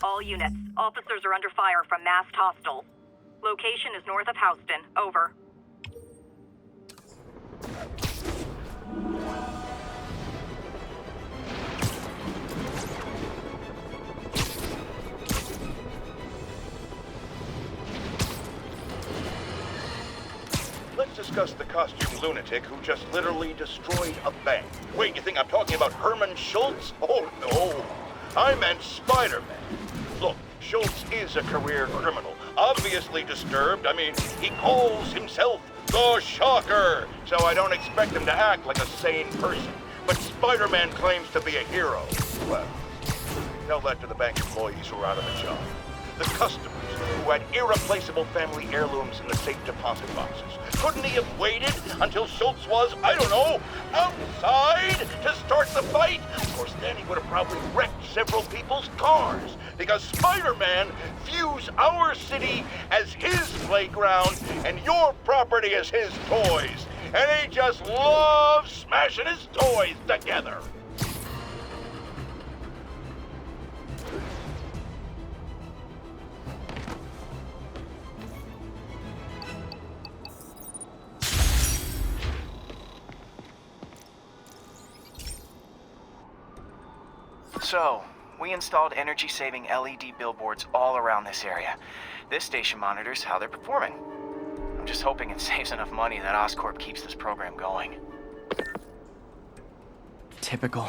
All units. Officers are under fire from masked hostiles. Location is north of Houston. Over. Let's discuss the costume lunatic who just literally destroyed a bank. Wait, you think I'm talking about Herman Schultz? Oh, no. I meant Spider-Man. Look, Schultz is a career criminal. Obviously disturbed. I mean, he calls himself the Shocker. So I don't expect him to act like a sane person. But Spider-Man claims to be a hero. Well, tell that to the bank employees who are out of a job. The customers who had irreplaceable family heirlooms in the safe deposit boxes. Couldn't he have waited until Schultz was, I don't know, outside to start the fight? Of course, then he would have probably wrecked several people's cars. Because Spider-Man views our city as his playground and your property as his toys. And he just loves smashing his toys together. So, we installed energy-saving LED billboards all around this area. This station monitors how they're performing. I'm just hoping it saves enough money that Oscorp keeps this program going. Typical.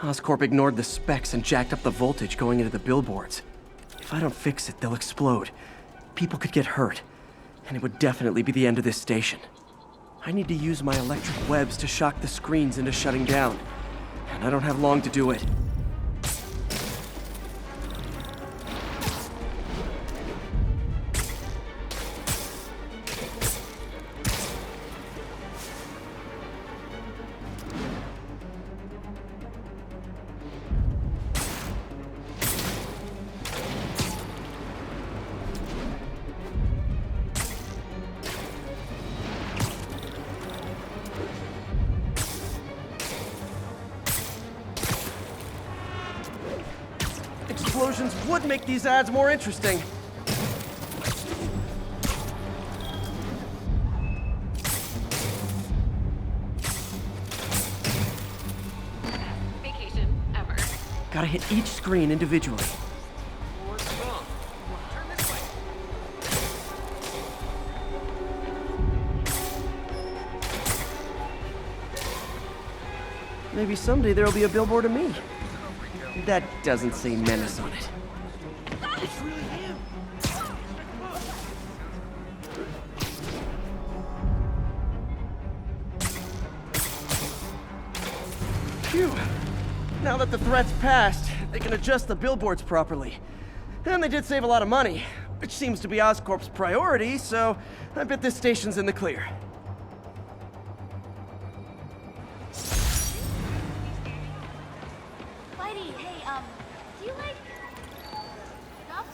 Oscorp ignored the specs and jacked up the voltage going into the billboards. If I don't fix it, they'll explode. People could get hurt. And it would definitely be the end of this station. I need to use my electric webs to shock the screens into shutting down. And I don't have long to do it. Explosions would make these ads more interesting. Vacation ever. Gotta hit each screen individually. What's wrong? Turn this way. Maybe someday there'll be a billboard of me. That doesn't say menace on it. It's really him. Phew. Now that the threat's passed, they can adjust the billboards properly. And they did save a lot of money, which seems to be Oscorp's priority, so I bet this station's in the clear. Whitey, hey, do you like... No?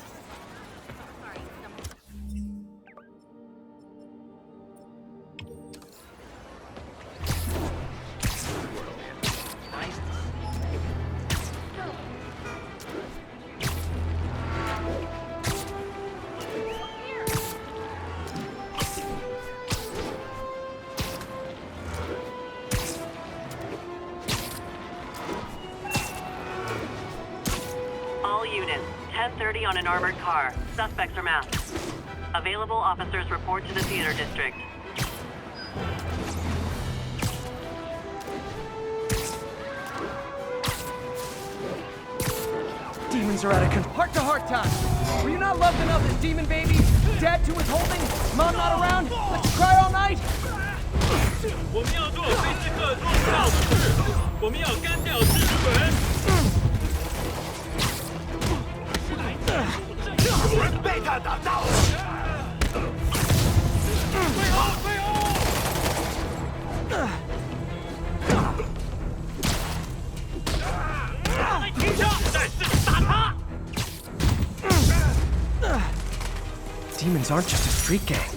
Sorry, no. All units. 10:30 on an armored car. Suspects are masked. Available officers report to the theater district. Demons are out of control. Heart-to-heart time. Were you not loved enough as demon babies? Dad too withholding? Mom not around? Let you cry all night? 我们要做非刺客做不到的事，我们要干掉蜘蛛人。有人背叛党造。退后，退后！停车！再试试打他！ Demons aren't just a street gang.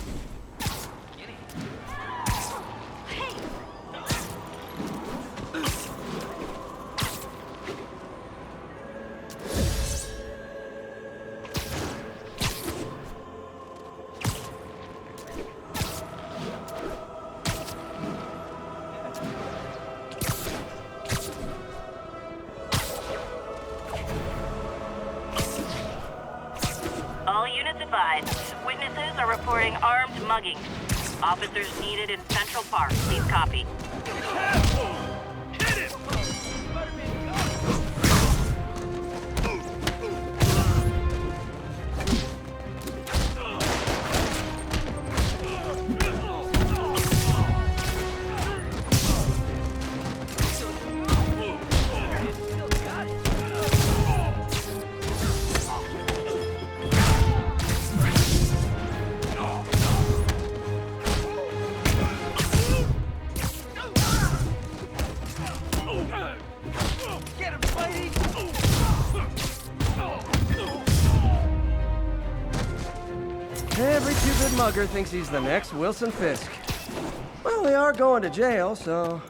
side. Witnesses are reporting armed mugging. Officers needed in Central Park. Please copy. Every two-bit mugger thinks he's the next Wilson Fisk. Well, they are going to jail, so...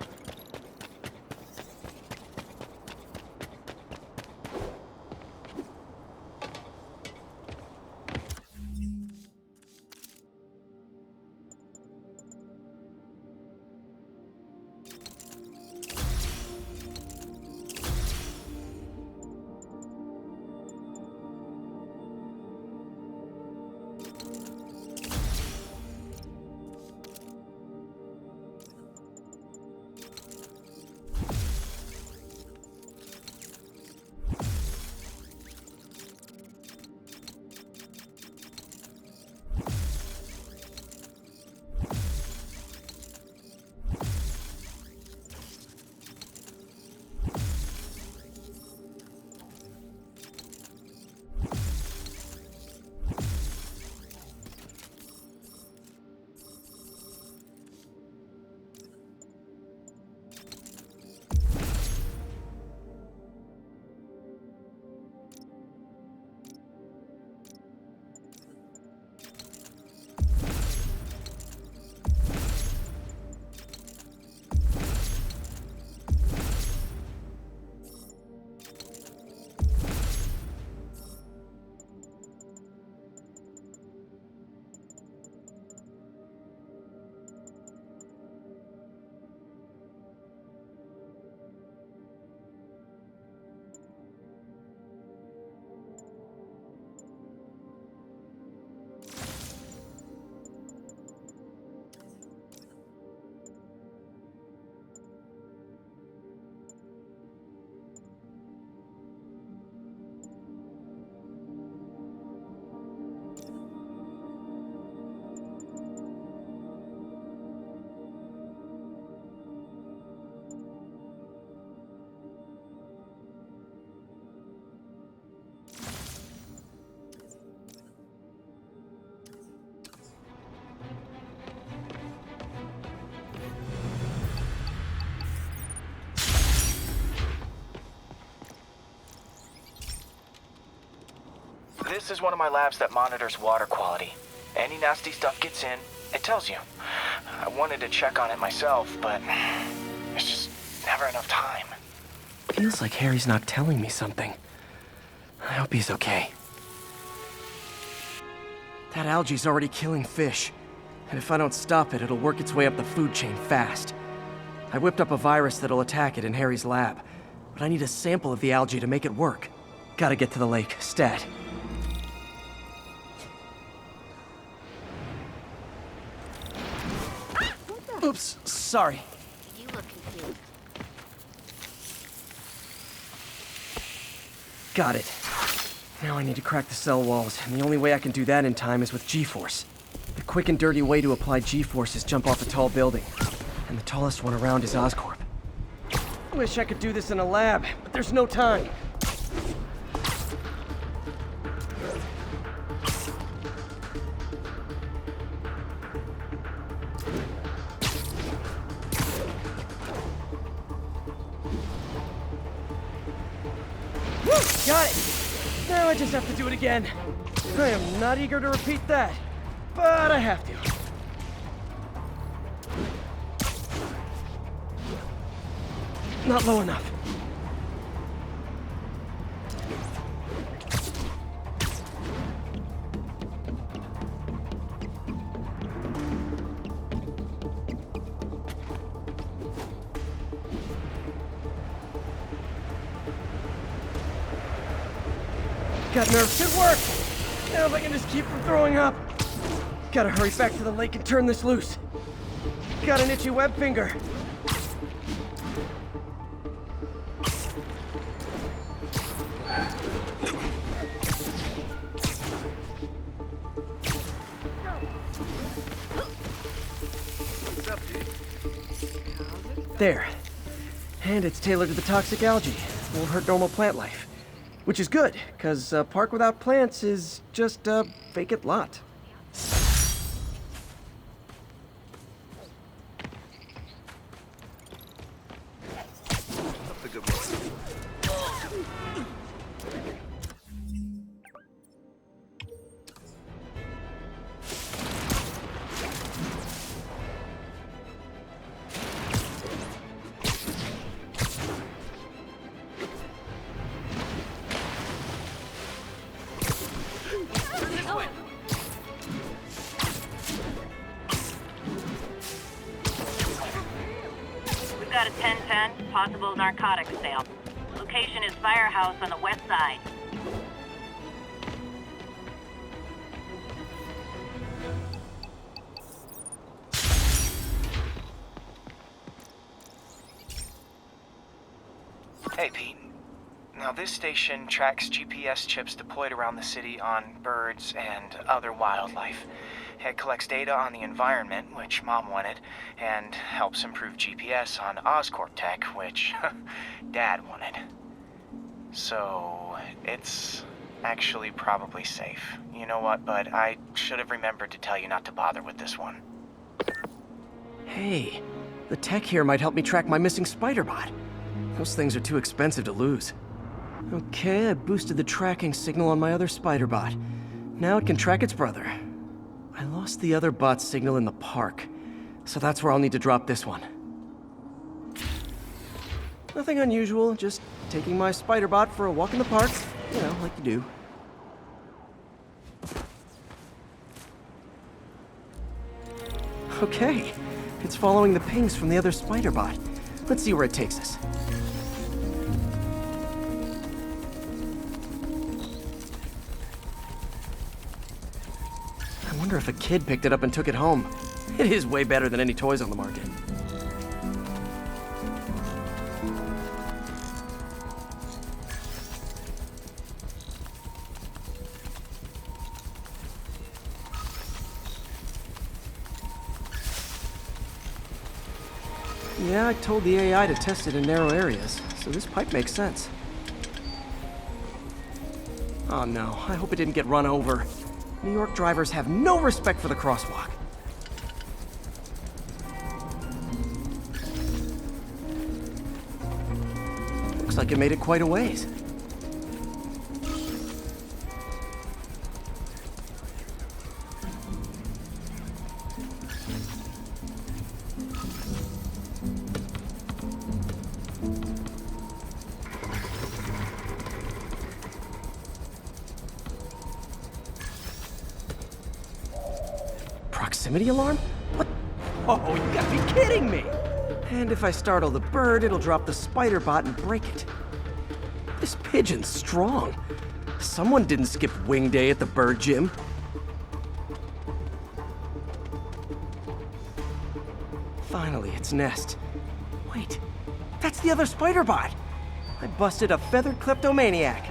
This is one of my labs that monitors water quality. Any nasty stuff gets in, it tells you. I wanted to check on it myself, but there's just never enough time. Feels like Harry's not telling me something. I hope he's okay. That algae's already killing fish. And if I don't stop it, it'll work its way up the food chain fast. I whipped up a virus that'll attack it in Harry's lab. But I need a sample of the algae to make it work. Gotta get to the lake, stat. Oops, sorry. You look confused. Got it. Now I need to crack the cell walls, and the only way I can do that in time is with G-force. The quick and dirty way to apply G-force is jump off a tall building. And the tallest one around is Oscorp. Wish I could do this in a lab, but there's no time. Got it! Now I just have to do it again. I am not eager to repeat that, but I have to. Not low enough. Got nerves. Should work. Now if I can just keep from throwing up. Gotta hurry back to the lake and turn this loose. Got an itchy web finger. There. And it's tailored to the toxic algae. Won't hurt normal plant life. Which is good, because a park without plants is just a vacant lot. That's a good one. We've got a 1010 possible narcotics sale. Location is Firehouse on the west side. Hey, Pete. Now, this station tracks GPS chips deployed around the city on birds and other wildlife. It collects data on the environment, which Mom wanted, and helps improve GPS on Oscorp tech, which Dad wanted. So, it's actually probably safe. You know what, bud? I should have remembered to tell you not to bother with this one. Hey, the tech here might help me track my missing spider bot. Those things are too expensive to lose. Okay, I boosted the tracking signal on my other spider bot. Now it can track its brother. I lost the other bot's signal in the park, so that's where I'll need to drop this one. Nothing unusual, just taking my spider bot for a walk in the park, you know, like you do. Okay, it's following the pings from the other spider bot. Let's see where it takes us. I wonder if a kid picked it up and took it home. It is way better than any toys on the market. Yeah, I told the AI to test it in narrow areas, so this pipe makes sense. Oh no, I hope it didn't get run over. New York drivers have no respect for the crosswalk. Looks like it made it quite a ways. Proximity alarm? What? Oh, you gotta be kidding me! And if I startle the bird, it'll drop the spider bot and break it. This pigeon's strong. Someone didn't skip wing day at the bird gym. Finally, its nest. Wait, that's the other spider bot! I busted a feathered kleptomaniac.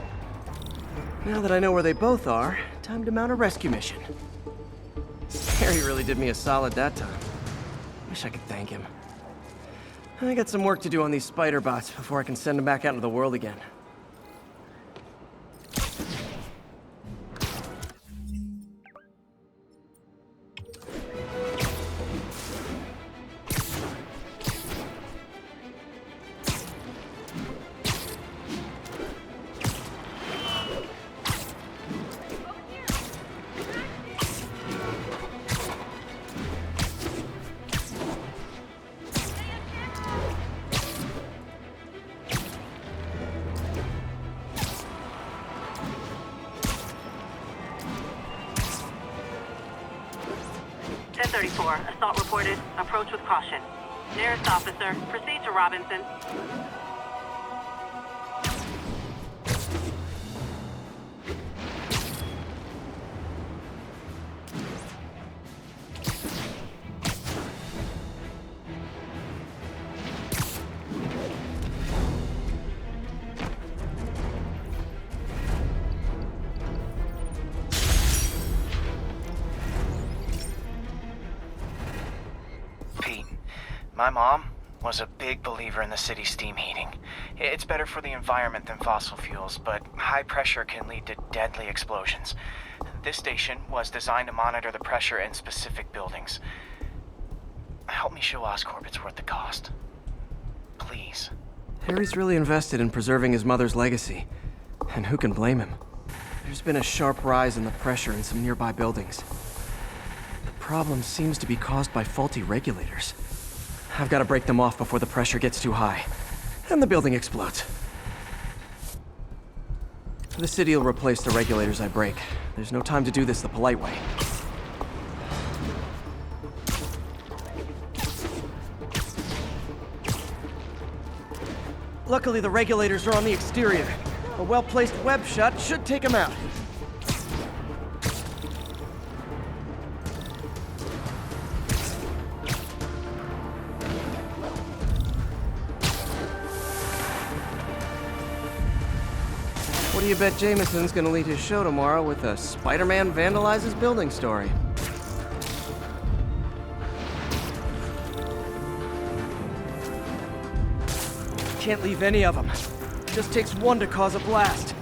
Now that I know where they both are, time to mount a rescue mission. Harry really did me a solid that time. Wish I could thank him. I got some work to do on these spider bots before I can send them back out into the world again. Assault reported. Approach with caution. Nearest officer, proceed to Robinson. My mom was a big believer in the city's steam heating. It's better for the environment than fossil fuels, but high pressure can lead to deadly explosions. This station was designed to monitor the pressure in specific buildings. Help me show Oscorp it's worth the cost. Please. Harry's really invested in preserving his mother's legacy. And who can blame him? There's been a sharp rise in the pressure in some nearby buildings. The problem seems to be caused by faulty regulators. I've got to break them off before the pressure gets too high. And the building explodes. The city will replace the regulators I break. There's no time to do this the polite way. Luckily, the regulators are on the exterior. A well-placed web shot should take them out. What do you bet Jameson's gonna lead his show tomorrow with a Spider-Man vandalizes building story? Can't leave any of them. Just takes one to cause a blast.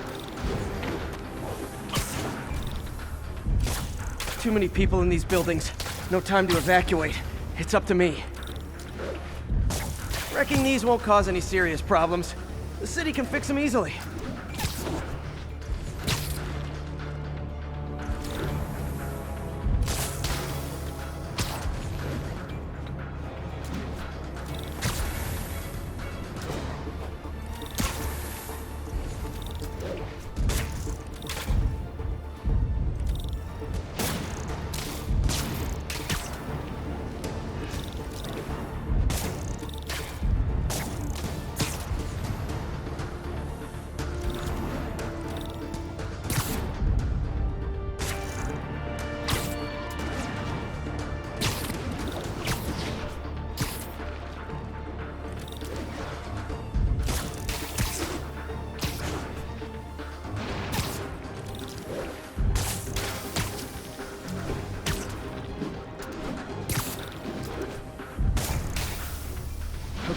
Too many people in these buildings. No time to evacuate. It's up to me. Wrecking these won't cause any serious problems. The city can fix them easily.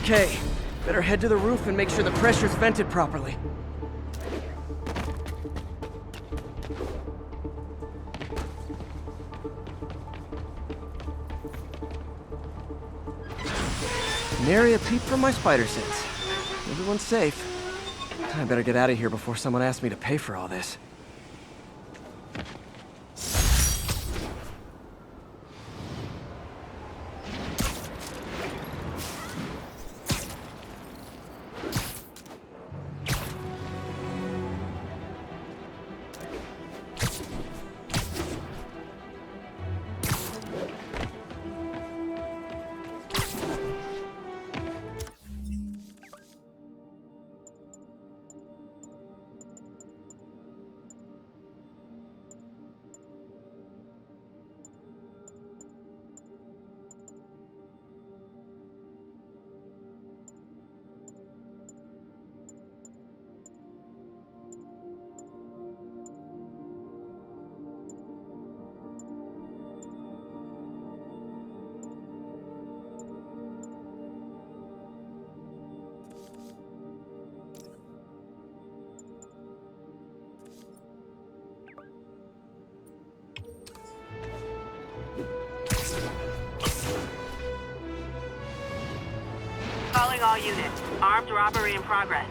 Okay, better head to the roof and make sure the pressure's vented properly. Nary a peep from my spider sense. Everyone's safe. I better get out of here before someone asks me to pay for all this. Calling all units. Armed robbery in progress.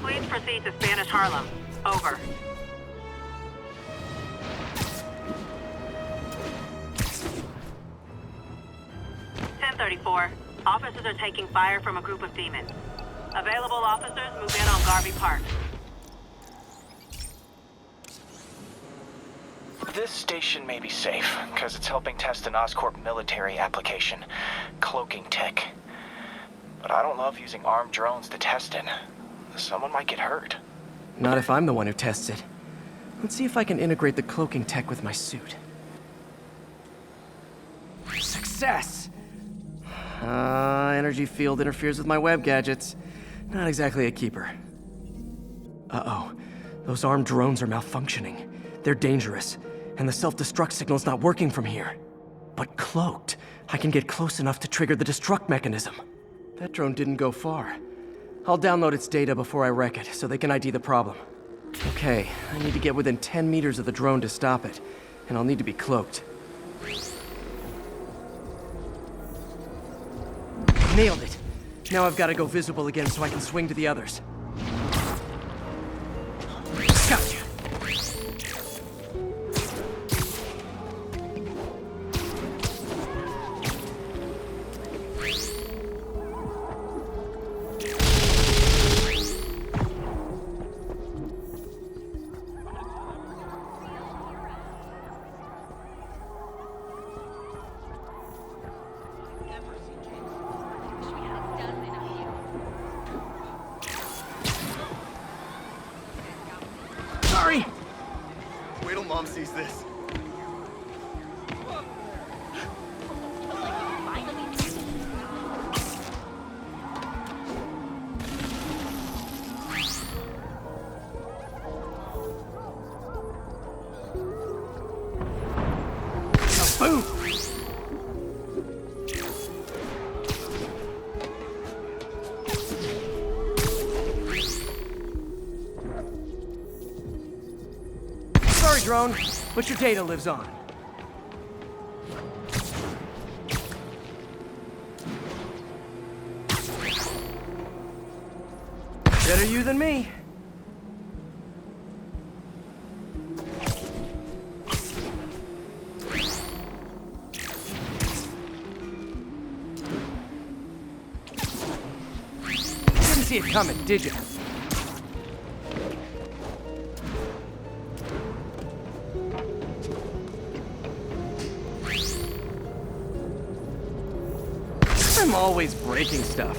Please proceed to Spanish Harlem. Over. .34. Officers are taking fire from a group of demons. Available officers move in on Garvey Park. This station may be safe, because it's helping test an Oscorp military application, cloaking tech. But I don't love using armed drones to test it. Someone might get hurt. Not if I'm the one who tests it. Let's see if I can integrate the cloaking tech with my suit. Success! Energy field interferes with my web gadgets. Not exactly a keeper. Uh-oh. Those armed drones are malfunctioning. They're dangerous, and the self-destruct signal's not working from here. but cloaked, I can get close enough to trigger the destruct mechanism. That drone didn't go far. I'll download its data before I wreck it, so they can ID the problem. Okay, I need to get within 10 meters of the drone to stop it, and I'll need to be cloaked. Nailed it! Now I've got to go visible again so I can swing to the others. Gotcha! Sorry! Wait till Mom sees this. Boom! Sorry, drone, but your data lives on. Better you than me. Didn't see it coming, did you? I'm always breaking stuff.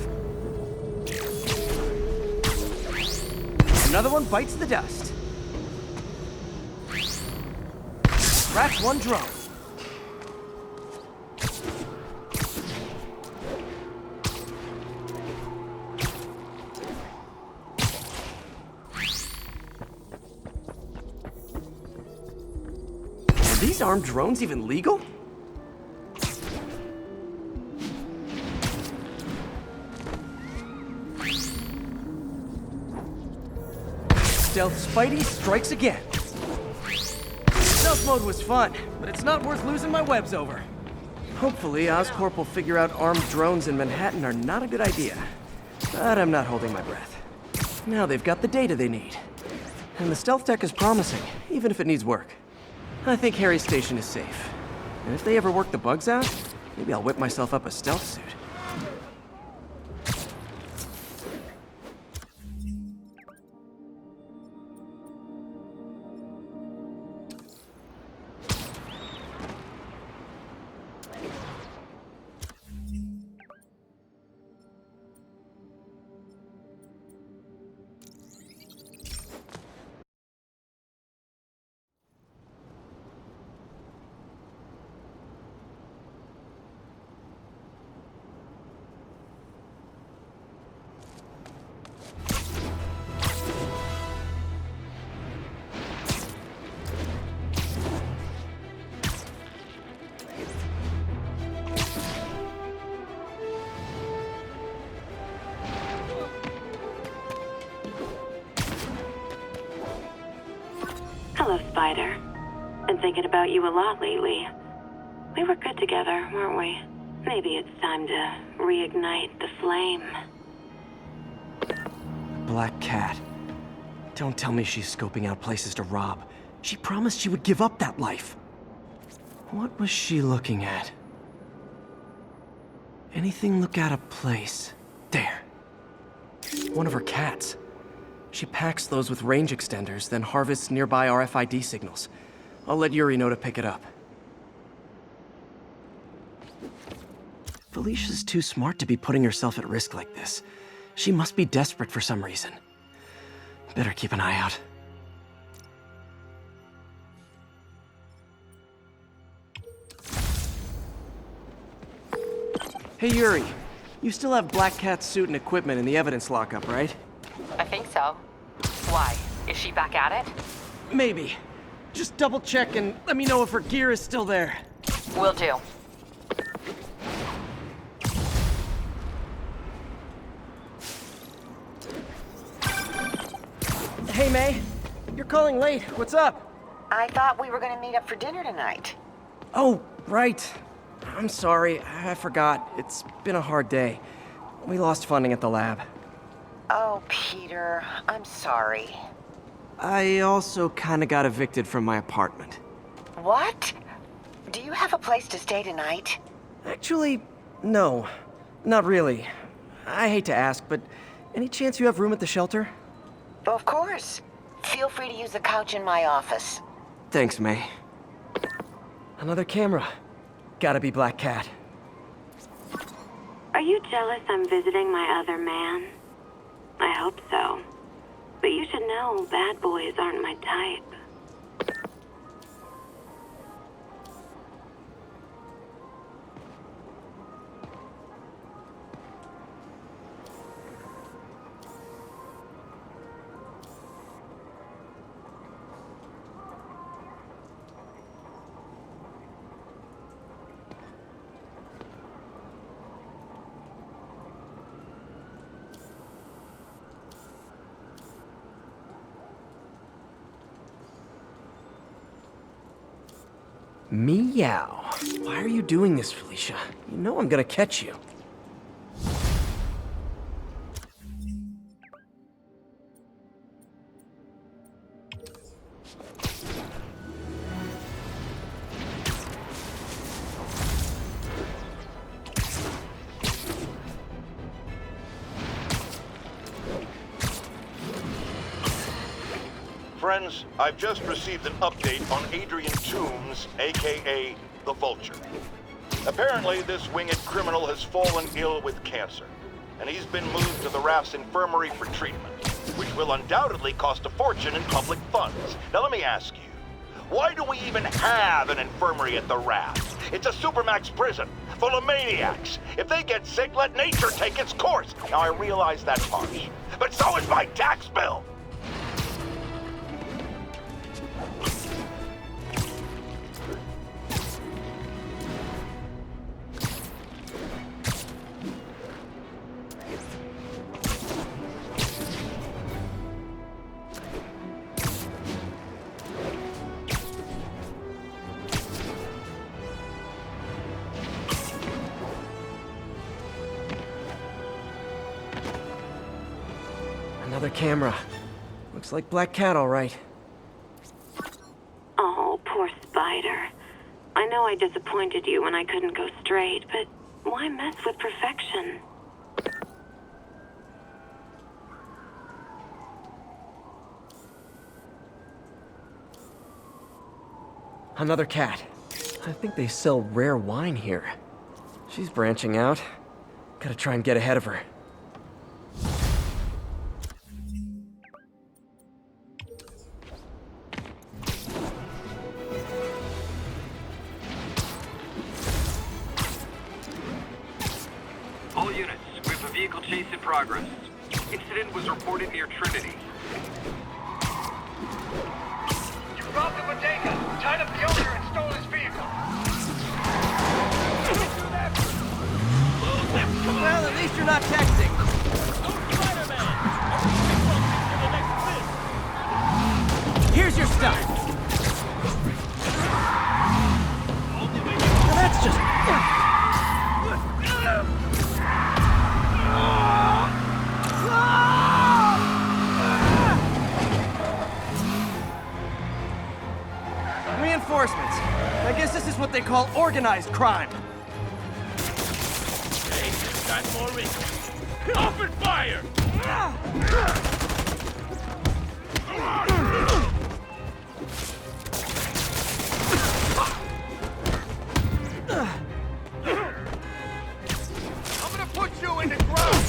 Another one bites the dust. Scratch one drone. Are these armed drones even legal? Stealth Spidey strikes again. Stealth mode was fun, but it's not worth losing my webs over. Hopefully, Oscorp will figure out armed drones in Manhattan are not a good idea. But I'm not holding my breath. Now they've got the data they need. And the stealth tech is promising, even if it needs work. I think Harry's station is safe. And if they ever work the bugs out, maybe I'll whip myself up a stealth suit. Hello, Spider. Been thinking about you a lot lately. We were good together, weren't we? Maybe it's time to reignite the flame. Black Cat. Don't tell me she's scoping out places to rob. She promised she would give up that life. What was she looking at? Anything look out of place? There. One of her cats. She packs those with range extenders, then harvests nearby RFID signals. I'll let Yuri know to pick it up. Felicia's too smart to be putting herself at risk like this. She must be desperate for some reason. Better keep an eye out. Hey Yuri, you still have Black Cat's suit and equipment in the evidence lockup, right? I think so. Why? Is she back at it? Maybe. Just double check and let me know if her gear is still there. Will do. Hey, May. You're calling late. What's up? I thought we were gonna meet up for dinner tonight. Oh, right. I'm sorry. I forgot. It's been a hard day. We lost funding at the lab. Oh, Peter, I'm sorry. I also kinda got evicted from my apartment. What? Do you have a place to stay tonight? Actually, no. Not really. I hate to ask, but any chance you have room at the shelter? Of course. Feel free to use the couch in my office. Thanks, May. Another camera. Gotta be Black Cat. Are you jealous I'm visiting my other man? I hope so. But you should know bad boys aren't my type. Meow. Why are you doing this, Felicia? You know I'm gonna catch you. Friends, I've just received an update on Adrian Toombs, aka the Vulture. Apparently, this winged criminal has fallen ill with cancer, and he's been moved to the RAF's infirmary for treatment, which will undoubtedly cost a fortune in public funds. Now let me ask you, why do we even have an infirmary at the RAF? It's a supermax prison, full of maniacs. If they get sick, let nature take its course. Now I realize that's harsh, but so is my tax bill. Another camera. Looks like Black Cat, all right. Oh, poor Spider. I know I disappointed you when I couldn't go straight, but why mess with perfection? Another cat. I think they sell rare wine here. She's branching out. Gotta try and get ahead of her. All units, we have a vehicle chase in progress. Incident was reported near Trinity. You robbed the bodega, tied up the owner, and stole his vehicle. Well, at least you're not texting. Here's your stuff. Now that's just... Reinforcements. I guess this is what they call organized crime. Hey, this guy's more risky. Open fire! I'm gonna put you in the ground.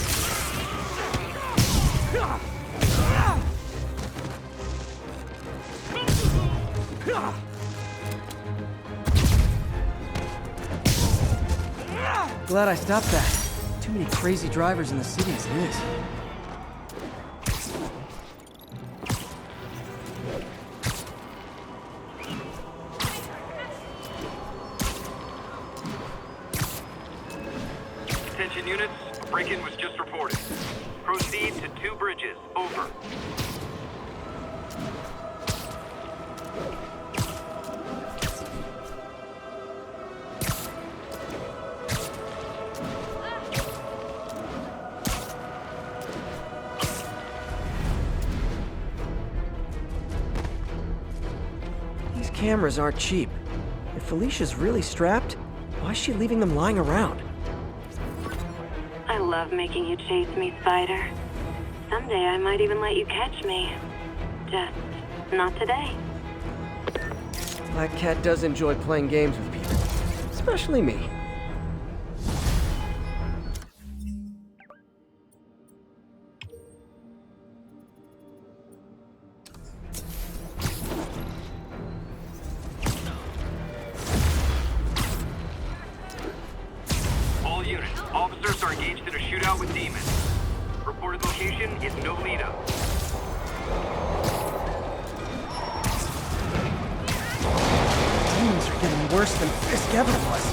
Glad I stopped that. Too many crazy drivers in the city as it is. Attention units, a break-in was just reported. Proceed to 2 bridges. Over. cameras aren't cheap. If Felicia's really strapped, why is she leaving them lying around? I love making you chase me, Spider. Someday I might even let you catch me. Just not today. Black Cat does enjoy playing games with people, especially me. All units, officers are engaged in a shootout with demons. Reported location is Nolita. Demons are getting worse than Fisk ever was.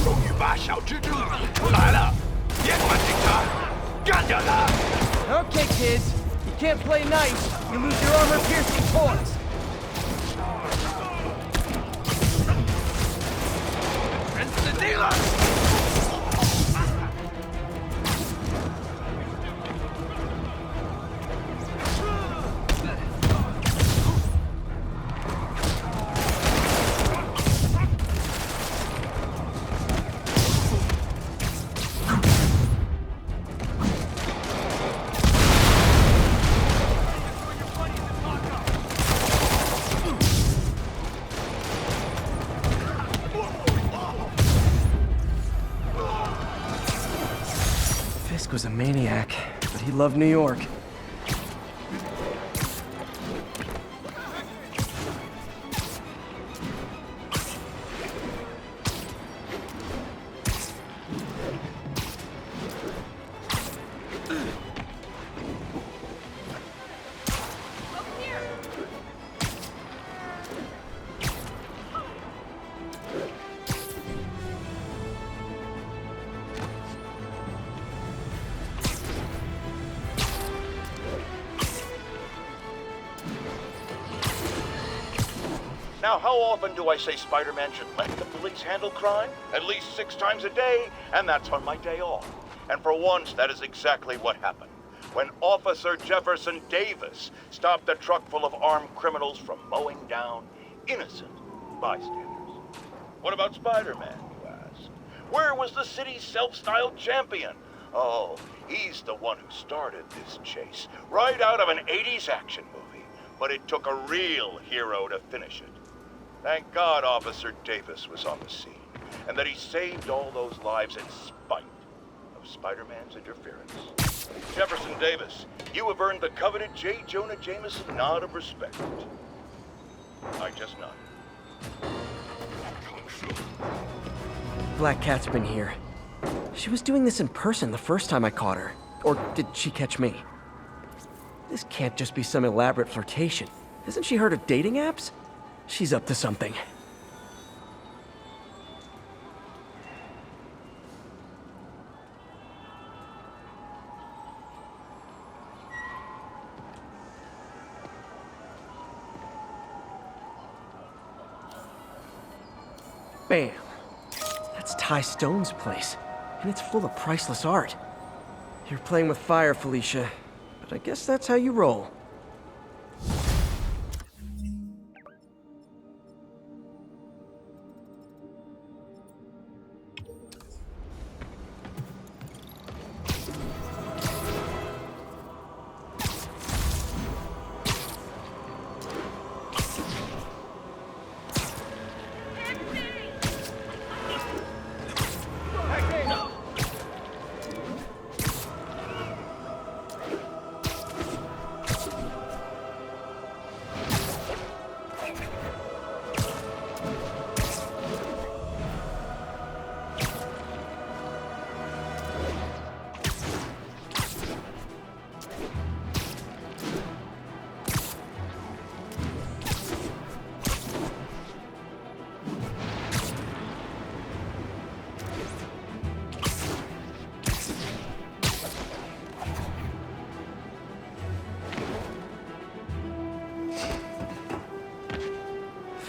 终于把小蜘蛛出来了，别管警察，干掉他！ Okay, kids. You can't play nice. You lose your armor-piercing toys. 人死定了！ Fisk was a maniac, but he loved New York. Now, how often do I say Spider-Man should let the police handle crime? At least 6 times a day, and that's on my day off. And for once, that is exactly what happened. When Officer Jefferson Davis stopped a truck full of armed criminals from mowing down innocent bystanders. What about Spider-Man, you ask? Where was the city's self-styled champion? Oh, he's the one who started this chase, right out of an 80s action movie. But it took a real hero to finish it. Thank God Officer Davis was on the scene, and that he saved all those lives in spite of Spider-Man's interference. Jefferson Davis, you have earned the coveted J. Jonah Jameson nod of respect. I just nodded. Black Cat's been here. She was doing this in person the first time I caught her. Or did she catch me? This can't just be some elaborate flirtation. Hasn't she heard of dating apps? She's up to something. Bam. That's Ty Stone's place, and it's full of priceless art. You're playing with fire, Felicia, but I guess that's how you roll.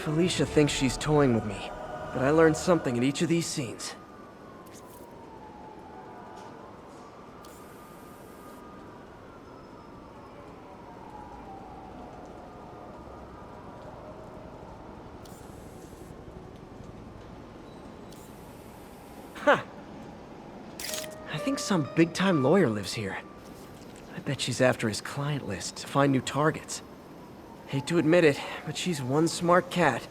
Felicia thinks she's toying with me, but I learned something in each of these scenes. think some big-time lawyer lives here. I bet she's after his client list to find new targets. Hate to admit it, but she's one smart cat.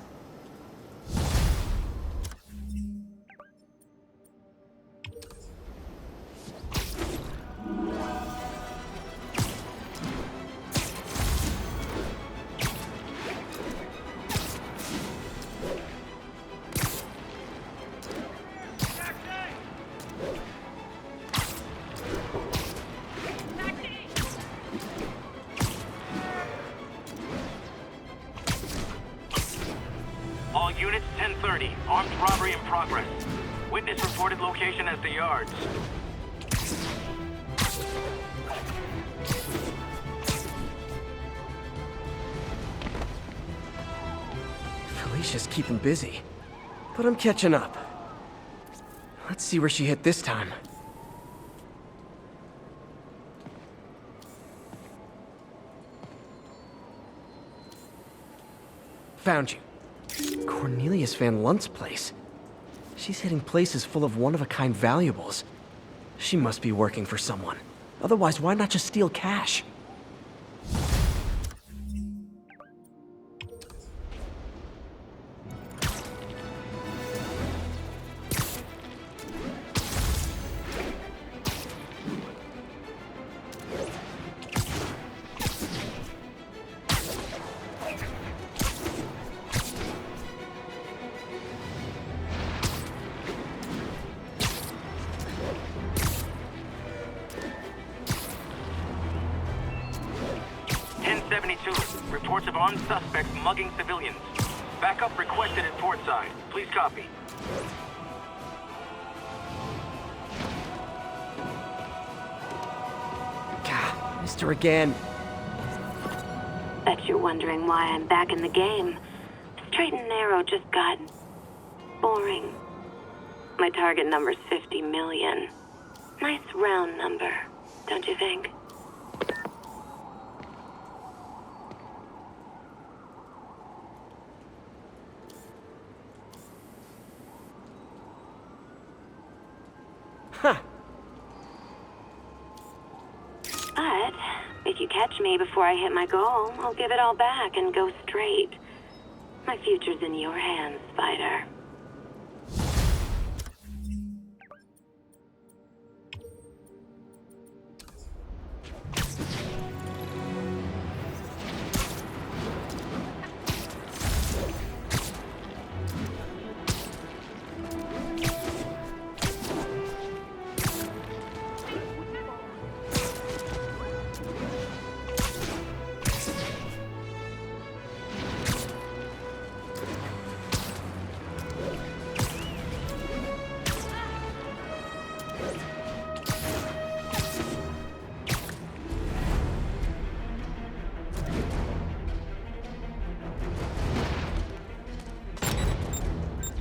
All units, 10:30. Armed robbery in progress. Witness reported location as the yards. Felicia's keeping busy, but I'm catching up. Let's see where she hit this time. Found you. Cornelius Van Lunt's place. She's hitting places full of one-of-a-kind valuables. She must be working for someone. Otherwise, why not just steal cash? Reports of armed suspects mugging civilians. Backup requested at portside. Please copy. God, missed her again. Bet you're wondering why I'm back in the game. Straight and narrow just got boring. My target number's 50 million. Nice round number, don't you think? Huh. But if you catch me before I hit my goal, I'll give it all back and go straight. My future's in your hands, Spider.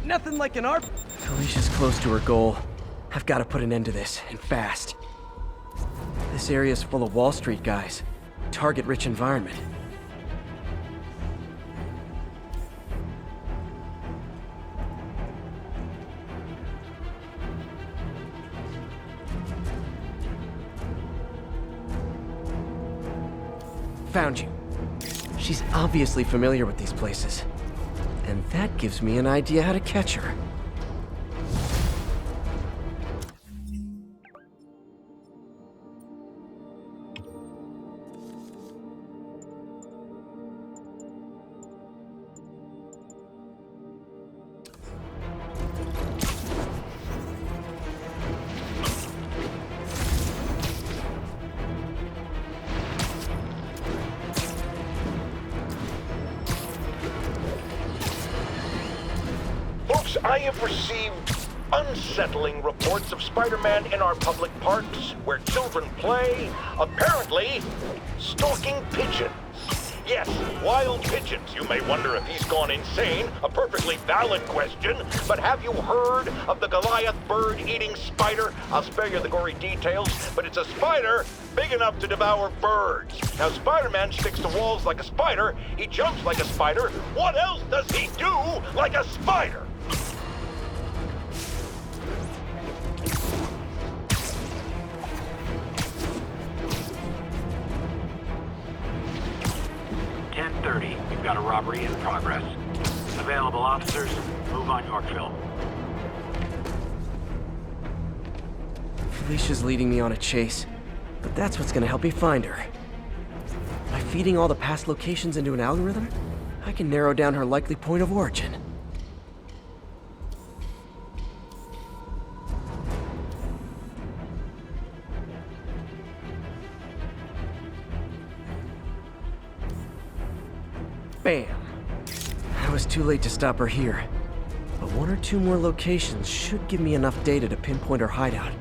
Nothing like an art. Felicia's close to her goal. I've got to put an end to this, and fast. This area's full of Wall Street guys. Target-rich environment. Found you. She's obviously familiar with these places. And that gives me an idea how to catch her. I have received unsettling reports of Spider-Man in our public parks, where children play, apparently stalking pigeons. Yes, wild pigeons. You may wonder if he's gone insane, a perfectly valid question, but have you heard of the Goliath bird-eating spider? I'll spare you the gory details, but it's a spider big enough to devour birds. Now, Spider-Man sticks to walls like a spider, he jumps like a spider. What else does he do like a spider? 10:30. We've got a robbery in progress. Available officers, move on Yorkville. Felicia's leading me on a chase, but that's what's gonna help me find her. By feeding all the past locations into an algorithm, I can narrow down her likely point of origin. Bam! I was too late to stop her here, but one or two more locations should give me enough data to pinpoint her hideout.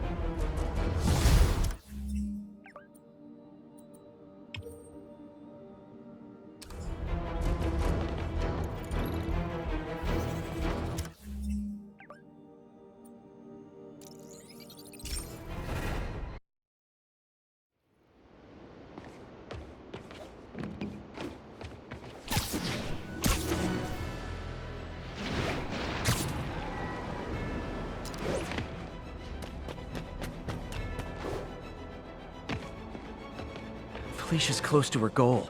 Felicia's close to her goal,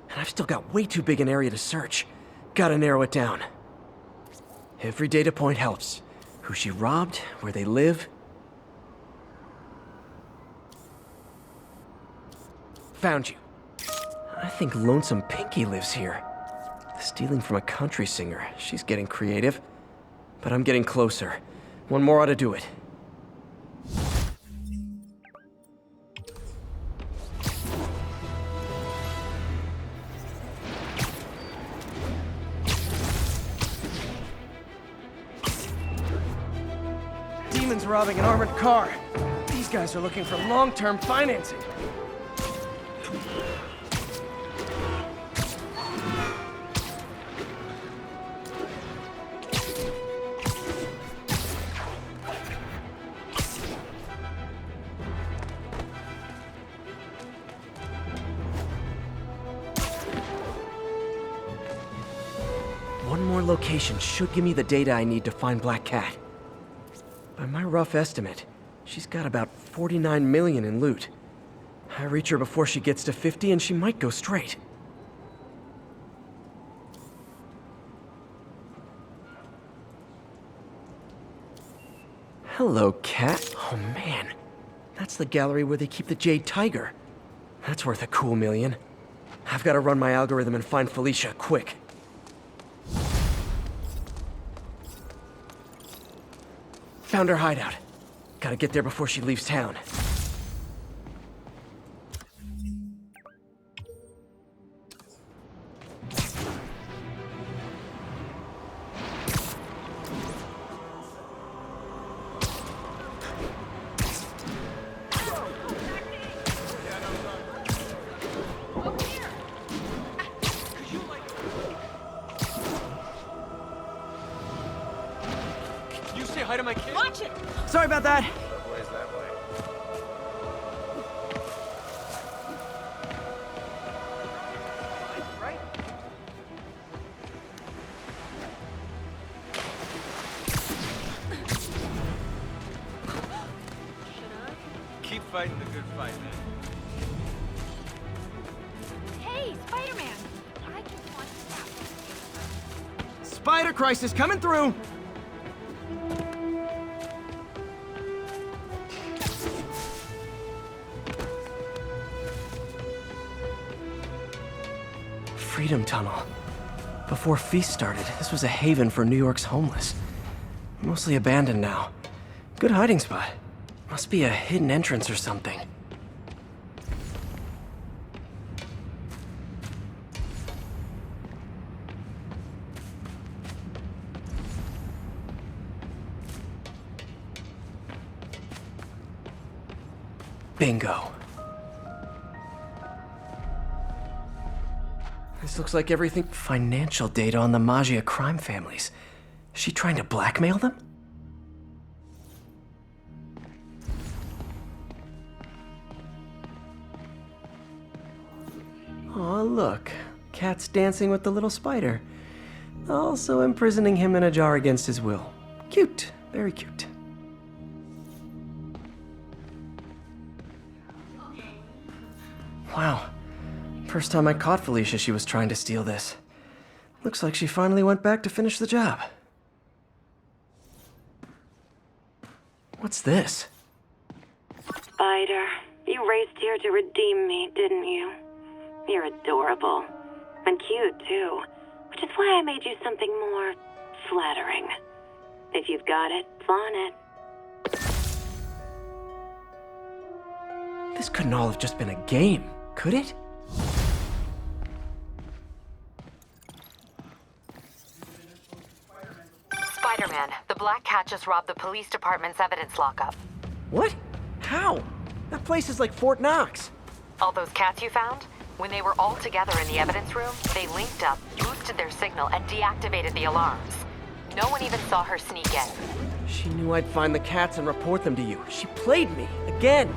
and I've still got way too big an area to search. Gotta narrow it down. Every data point helps. Who she robbed, where they live. Found you. I think Lonesome Pinky lives here. Stealing from a country singer. She's getting creative. But I'm getting closer. One more ought to do it. Demons robbing an armored car. These guys are looking for long-term financing. One more location should give me the data I need to find Black Cat. By my rough estimate, she's got about 49 million in loot. I reach her before she gets to 50 and she might go straight. Hello, Cat. Oh man, that's the gallery where they keep the Jade Tiger. That's worth a cool million. I've got to run my algorithm and find Felicia, quick. Found her hideout. Gotta get there before she leaves town. Hi to my kid. Watch it! Sorry about that. Subway's that way. Right? Keep fighting the good fight, man. Hey, Spider-Man! I just want to... Spider Crisis coming through! Freedom Tunnel. Before Feast started, this was a haven for New York's homeless. Mostly abandoned now. Good hiding spot. Must be a hidden entrance or something. Bingo. This looks like everything. Financial data on the Maggia crime families. Is she trying to blackmail them? Aw, look. Cat's dancing with the little spider. Also imprisoning him in a jar against his will. Cute. Very cute. Wow. First time I caught Felicia, she was trying to steal this. Looks like she finally went back to finish the job. What's this? Spider, you raced here to redeem me, didn't you? You're adorable. And cute, too. Which is why I made you something more flattering. If you've got it, flaunt it. This couldn't all have just been a game, could it? Spider-Man, the Black Cat just robbed the police department's evidence lockup. What? How? That place is like Fort Knox. All those cats you found? When they were all together in the evidence room, they linked up, boosted their signal, and deactivated the alarms. No one even saw her sneak in. She knew I'd find the cats and report them to you. She played me, again.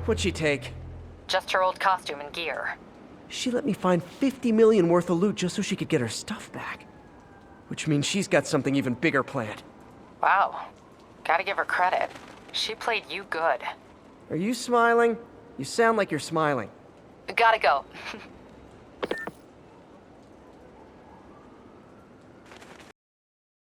What'd she take? Just her old costume and gear. She let me find 50 million worth of loot just so she could get her stuff back. Which means she's got something even bigger planned. Wow. Gotta give her credit. She played you good. Are you smiling? You sound like you're smiling. Gotta go.